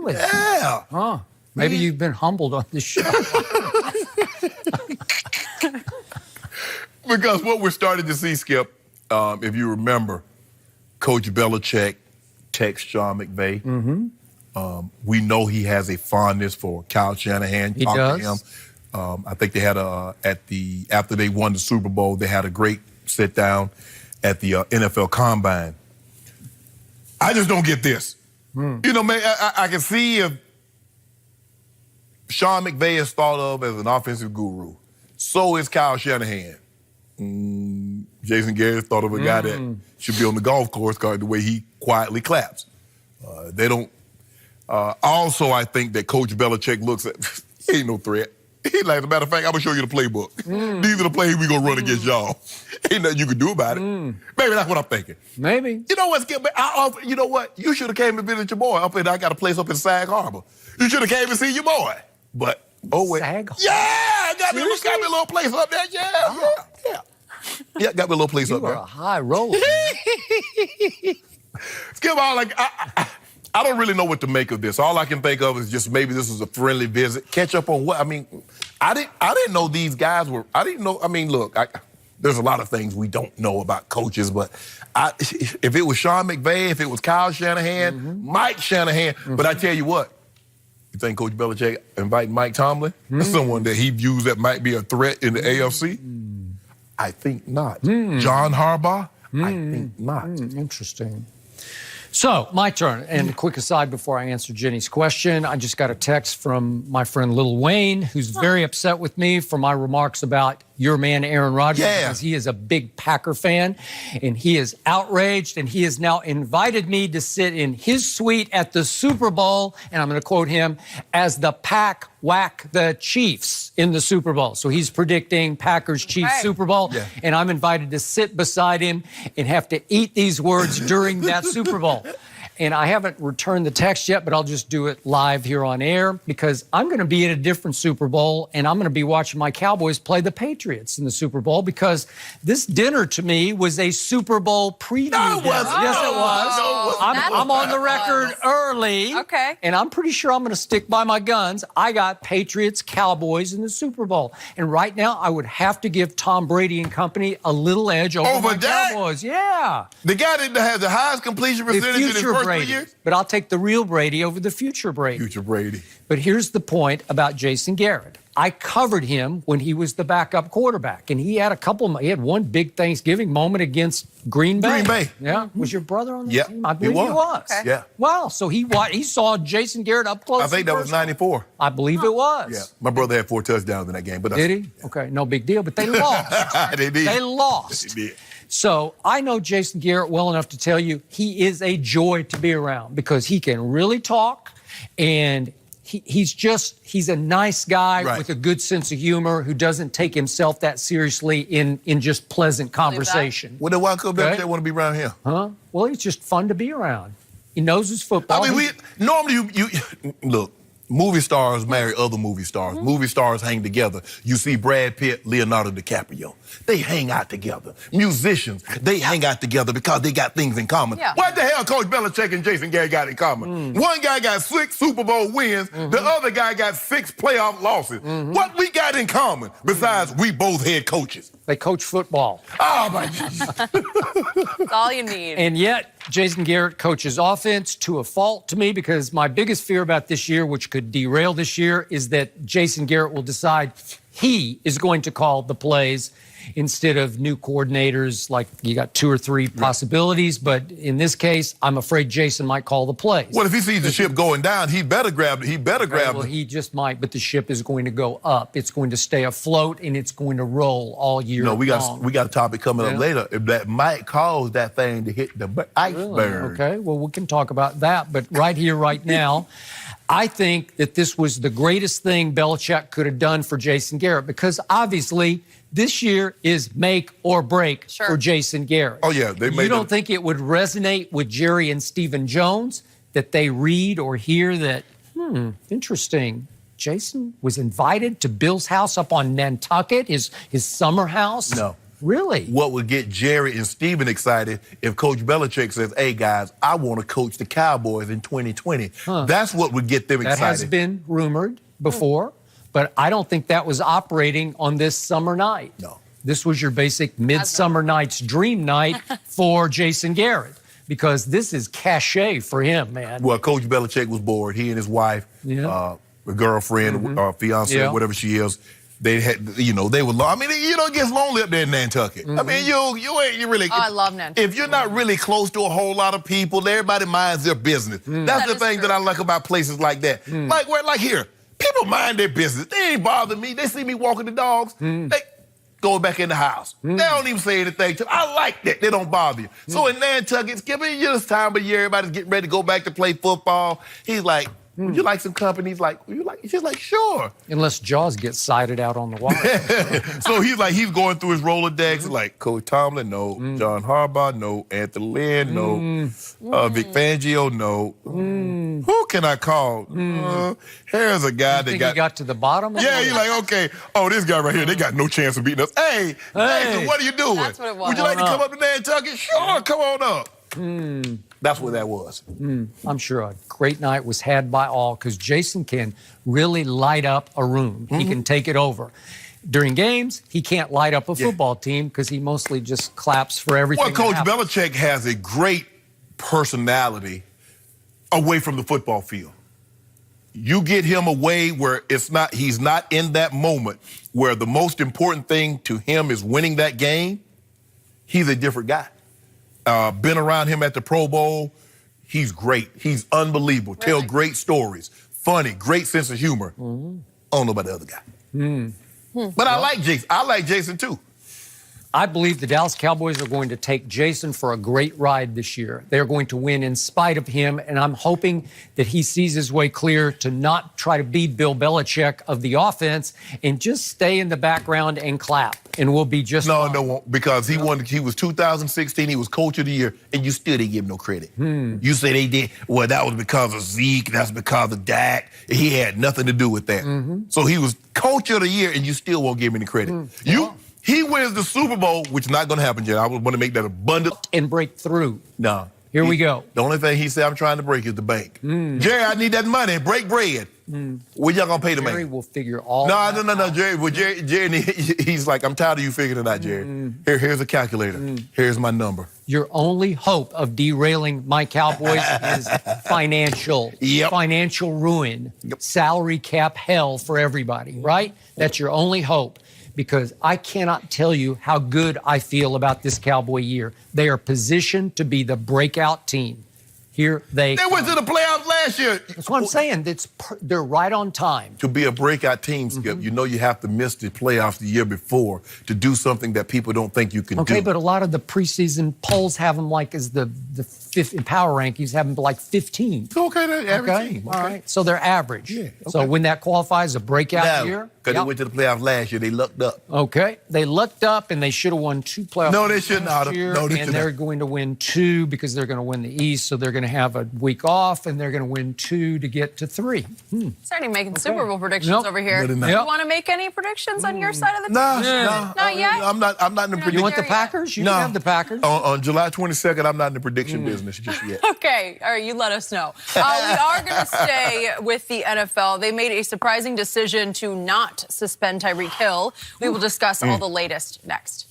Really? Yeah. Huh. Maybe you've been humbled on this show. Because what we're starting to see, Skip, if you remember, Coach Belichick texts Sean McVay. We know he has a fondness for Kyle Shanahan. He Talked does. to him. I think they had after they won the Super Bowl, they had a great sit down at the NFL Combine. I just don't get this. You know, man, I can see if Sean McVay is thought of as an offensive guru. So is Kyle Shanahan. Jason Garrett thought of a guy that should be on the golf course because the way he quietly claps. They don't. Also, I think that Coach Belichick looks at, he ain't no threat. He like, as a matter of fact, I'm going to show you the playbook. These are the plays we're going to run against y'all. Ain't nothing you can do about it. Maybe that's what I'm thinking. Maybe. You know what, Skip? You know what? You should have came and visited your boy. I got a place up in Sag Harbor. You should have came and seen your boy. But, oh, wait. Sag Harbor? Yeah! Got me a little place up there. Yeah. Yeah, got me a little place up You there. are a high roller. Skip, I don't really know what to make of this. All I can think of is just maybe this was a friendly visit. Catch up on what? I mean, I didn't know these guys were. I didn't know. I mean, look, there's a lot of things we don't know about coaches, but if it was Sean McVay, if it was Kyle Shanahan, Mike Shanahan, but I tell you what, you think Coach Belichick inviting Mike Tomlin, someone that he views that might be a threat in the AFC? I think not. John Harbaugh? I think not. Interesting. So, my turn. And a quick aside before I answer Jenny's question, I just got a text from my friend Lil Wayne, who's very upset with me for my remarks about your man Aaron Rodgers, because he is a big Packer fan, and he is outraged, and he has now invited me to sit in his suite at the Super Bowl, and I'm going to quote him, as the Pack whack the Chiefs in the Super Bowl. So he's predicting Packers-Chiefs Super Bowl, and I'm invited to sit beside him and have to eat these words during that Super Bowl. And I haven't returned the text yet, but I'll just do it live here on air because I'm going to be at a different Super Bowl, and I'm going to be watching my Cowboys play the Patriots in the Super Bowl because this dinner to me was a Super Bowl preview. No, it wasn't. Yes, it was. No, it wasn't. I'm on the record early. Okay. And I'm pretty sure I'm going to stick by my guns. I got Patriots, Cowboys in the Super Bowl. And right now, I would have to give Tom Brady and company a little edge over my that? Cowboys. Yeah. The guy that has the highest completion percentage in his Future first 3 Brady. years? But I'll take the real Brady over the future Brady. Future Brady. But here's the point about Jason Garrett. I covered him when he was the backup quarterback, and he had one big Thanksgiving moment against Green Bay. Green Bay. Yeah. Was your brother on that team? I believe he he was. Okay. Yeah. Wow. So he saw Jason Garrett up close. I think that was 94. I believe it was. Yeah. My brother had 4 touchdowns in that game. But Did he? Okay. No big deal. But they lost. They did. They lost. They did. So I know Jason Garrett well enough to tell you he is a joy to be around because he can really talk, and he's a nice guy with a good sense of humor who doesn't take himself that seriously in just pleasant conversation. Well, then why could Belichick want to be around here? Huh? Well, he's just fun to be around. He knows his football. I mean, normally you look. Movie stars marry other movie stars. Movie stars hang together. You see Brad Pitt, Leonardo DiCaprio. They hang out together. Musicians, they hang out together because they got things in common. Yeah. What the hell Coach Belichick and Jason Garrett got in common? One guy got 6 Super Bowl wins. The other guy got 6 playoff losses. What we got in common besides we both head coaches? They coach football. Oh, my Jesus. That's all you need. And yet, Jason Garrett coaches offense to a fault to me because my biggest fear about this year, which could derail this year, is that Jason Garrett will decide he is going to call the plays instead of new coordinators. Like you got 2 or 3 possibilities, but in this case, I'm afraid Jason might call the plays. Well, if he sees the ship going down, he better grab it. Well, he just might, but the ship is going to go up. It's going to stay afloat, and it's going to roll all year long. We got a topic coming up later that might cause that thing to hit the iceberg. Really? Okay, well, we can talk about that, but right here, right now, I think that this was the greatest thing Belichick could have done for Jason Garrett because obviously this year is make or break for Jason Garrett. Oh, yeah. You don't think it would resonate with Jerry and Stephen Jones that they read or hear that, interesting, Jason was invited to Bill's house up on Nantucket, his summer house? No. Really? what would get Jerry and Steven excited if Coach Belichick says, hey, guys, I want to coach the Cowboys in 2020. That's what would get them That excited. has been rumored before, but I don't think that was operating on this summer night. No. This was your basic Midsummer Night's Dream night for Jason Garrett, because this is cachet for him, man. Well, Coach Belichick was bored. He and his wife, a girlfriend, fiance, whatever she is, they had, they were. I mean, it gets lonely up there in Nantucket. I mean, you really. Oh, I love Nantucket. If you're not really close to a whole lot of people, everybody minds their business. That's the thing that I like about places like that. Like here, people mind their business. They ain't bother me. They see me walking the dogs. They go back in the house. They don't even say anything to me. I like that. They don't bother you. So in Nantucket, it's giving you this time of year, everybody's getting ready to go back to play football. He's like, would you like some company? He's like, she's like, sure. Unless Jaws gets sighted out on the water. So he's going through his Rolodex, like Coach Tomlin, no. John Harbaugh, no. Anthony Lynn, no. Vic Fangio, no. Who can I call? Here's a guy that Think he got to the bottom? Yeah, he's like, okay, this guy right here, they got no chance of beating us. Hey, Nathan, what are you doing? That's what it was. Would you like to come up to Nantucket? Sure, come on up. That's what that was. I'm sure a great night was had by all, because Jason can really light up a room. He can take it over. During games, he can't light up a football team because he mostly just claps for everything. Well, Coach Belichick has a great personality away from the football field. You get him away where he's not in that moment where the most important thing to him is winning that game. He's a different guy. Been around him at the Pro Bowl. He's great. He's unbelievable. Really? Tell great stories. Funny, great sense of humor. I don't know about the other guy. But I like Jason. I like Jason too. I believe the Dallas Cowboys are going to take Jason for a great ride this year. They're going to win in spite of him, and I'm hoping that he sees his way clear to not try to be Bill Belichick of the offense and just stay in the background and clap, and we'll be just fine. No, because he was 2016, he was Coach of the Year, and you still didn't give him no credit. You say they did, well, that was because of Zeke, that's because of Dak. He had nothing to do with that. So he was Coach of the Year, and you still won't give him any credit. He wins the Super Bowl, which is not going to happen, Jerry. I want to make that abundant. And break through. No. Here we go. The only thing he said I'm trying to break is the bank. Jerry, I need that money. Break bread. Where y'all going to pay the man? Jerry will figure all No, Jerry. Well, Jerry, he's like, I'm tired of you figuring it out, Jerry. Here's a calculator. Here's my number. Your only hope of derailing my Cowboys is financial. Financial ruin. Salary cap hell for everybody, right? That's your only hope. Because I cannot tell you how good I feel about this Cowboy year. They are positioned to be the breakout team. Here they went to the playoffs last year. That's what I'm saying. They're right on time. To be a breakout team, Skip, you know you have to miss the playoffs the year before to do something that people don't think you can do. Okay, but a lot of the preseason polls have them like as the fifth in power rankings, have them like 15. Okay, they're average team. All right, so they're average. Yeah, okay. So when that qualifies a breakout year. Because they went to the playoffs last year, they lucked up. Okay, they lucked up and they should have won 2 playoffs. No, they should not have. No, they and they're going to win 2 because they're going to win the East, so they're going to have a week off, and they're going to win 2 to get to 3. Starting making Super Bowl predictions over here. Do you want to make any predictions on your side of the team? No. Not yet? I'm not in the prediction. You want the Packers? You can have the Packers. On July 22nd, I'm not in the prediction business just yet. Okay, all right, you let us know. We are going to stay with the NFL. They made a surprising decision to not suspend Tyreek Hill. We will discuss all the latest next.